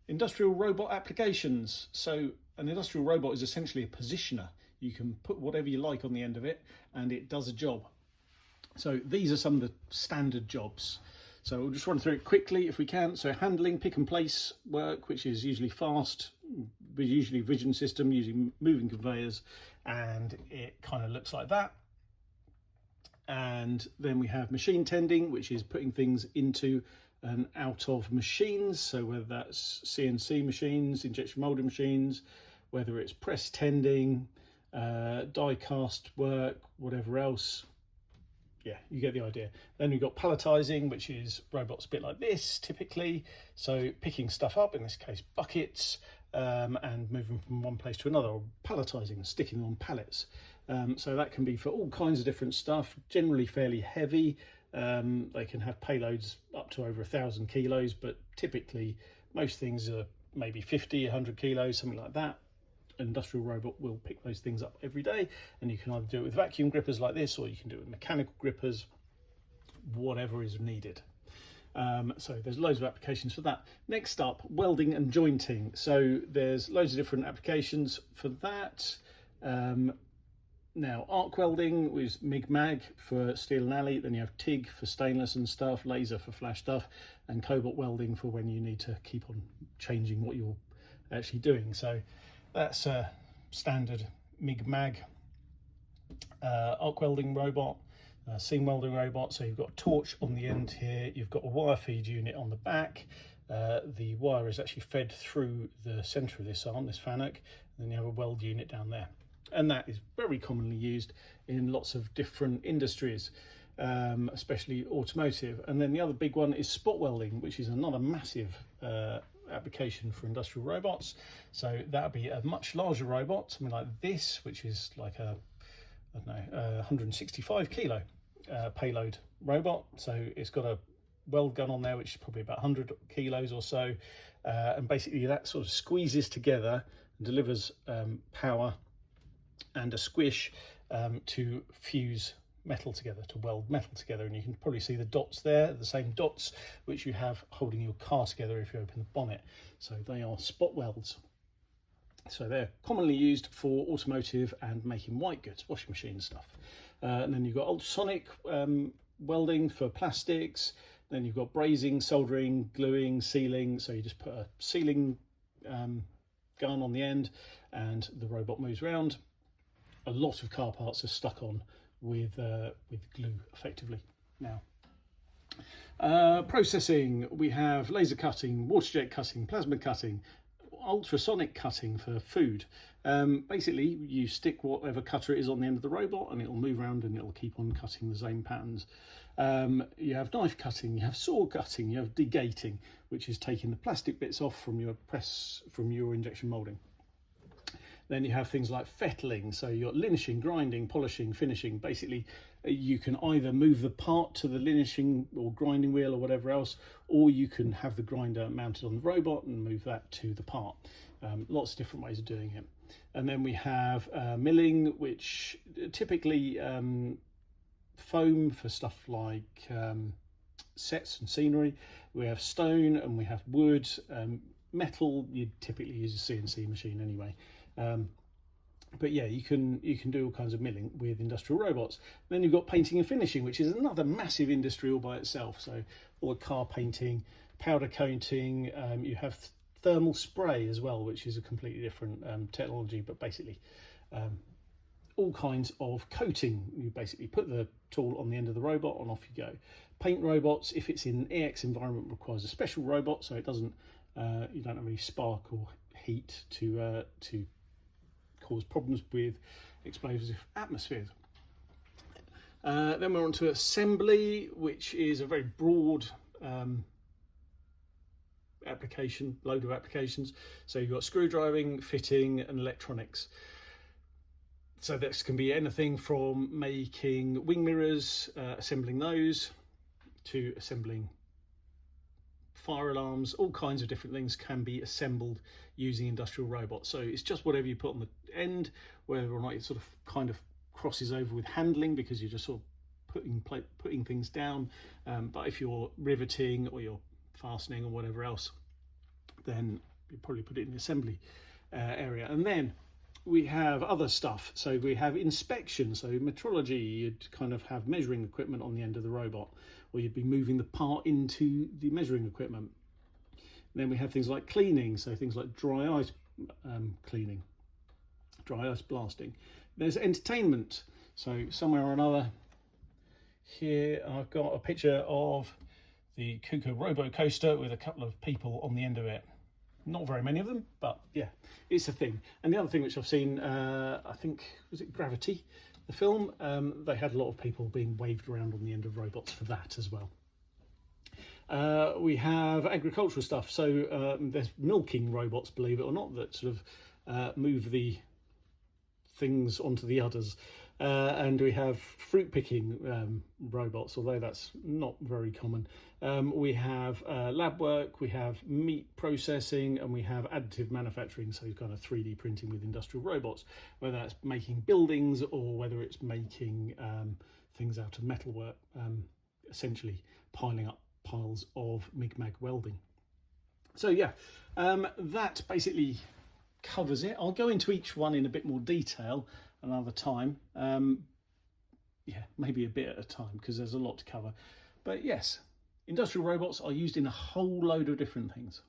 Industrial robot applications. So an industrial robot is essentially a positioner. You can put whatever you like on the end of it and it does a job. So these are some of the standard jobs. So we'll just run through it quickly if we can. So handling, pick and place work, which is usually fast, usually vision system, using moving conveyors, and it kind of looks like that. And then we have machine tending, which is putting things into and out of machines. So whether that's CNC machines, injection molding machines, whether it's press tending, die cast work, whatever else. Yeah, you get the idea. Then we've got palletizing, which is robots a bit like this typically. So picking stuff up, in this case buckets, and moving from one place to another, or palletizing, sticking on pallets. So that can be for all kinds of different stuff, generally fairly heavy. They can have payloads up to over 1,000 kilos, but typically most things are maybe 50, 100 kilos, something like that. An industrial robot will pick those things up every day, and you can either do it with vacuum grippers like this, or you can do it with mechanical grippers, whatever is needed. So there's loads of applications for that. Next up, welding and jointing. So there's loads of different applications for that. Now, arc welding with MIG-MAG for steel and alley, then you have TIG for stainless and stuff, laser for flash stuff, and cobalt welding for when you need to keep on changing what you're actually doing. So that's a standard MIG-MAG arc welding robot, seam welding robot. So you've got a torch on the end here, you've got a wire feed unit on the back. The wire is actually fed through the center of this arm, this FANUC, and then you have a weld unit down there. And that is very commonly used in lots of different industries, especially automotive. And then the other big one is spot welding, which is another massive application for industrial robots. So that would be a much larger robot, something like this, which is like a, I don't know, 165 kilo payload robot. So it's got a weld gun on there, which is probably about 100 kilos or so. And basically that sort of squeezes together and delivers power and a squish to fuse metal together, to weld metal together. And you can probably see the dots there, the same dots which you have holding your car together if you open the bonnet. So they are spot welds. So they're commonly used for automotive and making white goods, washing machine stuff. And then you've got ultrasonic welding for plastics. Then you've got brazing, soldering, gluing, sealing. So you just put a sealing gun on the end and the robot moves around. A lot of car parts are stuck on with glue effectively now. Processing, we have laser cutting, water jet cutting, plasma cutting, ultrasonic cutting for food. Basically you stick whatever cutter it is on the end of the robot and it'll move around and it'll keep on cutting the same patterns. You have knife cutting, you have saw cutting, you have degating, which is taking the plastic bits off from your injection molding. Then you have things like fettling, so you're linishing, grinding, polishing, finishing. Basically, you can either move the part to the linishing or grinding wheel or whatever else, or you can have the grinder mounted on the robot and move that to the part. Lots of different ways of doing it. And then we have milling, which typically foam for stuff like sets and scenery. We have stone and we have wood. Metal, you typically use a CNC machine anyway. But yeah, you can do all kinds of milling with industrial robots. Then you've got painting and finishing, which is another massive industry all by itself. So all the car painting, powder coating, you have thermal spray as well, which is a completely different technology, but basically all kinds of coating. You basically put the tool on the end of the robot and off you go. Paint robots, if it's in an EX environment, requires a special robot, so it doesn't you don't have any spark or heat to cause problems with explosive atmospheres. Then we're on to assembly, which is a very broad application, load of applications. So you've got screwdriving, fitting and electronics. So this can be anything from making wing mirrors, assembling those, to assembling fire alarms. All kinds of different things can be assembled using industrial robots. So it's just whatever you put on the end, whether or not it sort of kind of crosses over with handling, because you're just sort of putting things down. But if you're riveting or you're fastening or whatever else, then you probably put it in the assembly area. And then we have other stuff. So we have inspection. So metrology, you'd kind of have measuring equipment on the end of the robot, or you'd be moving the part into the measuring equipment. And then we have things like cleaning, so things like dry ice cleaning, dry ice blasting. There's entertainment. So somewhere or another, here I've got a picture of the Kuka Robo Coaster with a couple of people on the end of it. Not very many of them, but yeah, it's a thing. And the other thing which I've seen, I think, was it Gravity, the film? They had a lot of people being waved around on the end of robots for that as well. We have agricultural stuff. So there's milking robots, believe it or not, that sort of move the things onto the udders. And we have fruit picking robots, although that's not very common. We have lab work, we have meat processing, and we have additive manufacturing, so kind of 3D printing with industrial robots, whether that's making buildings or whether it's making things out of metalwork, essentially piling up piles of MIG-MAG welding. So yeah, that basically covers it. I'll go into each one in a bit more detail another time. Yeah, maybe a bit at a time, because there's a lot to cover. But yes, industrial robots are used in a whole load of different things.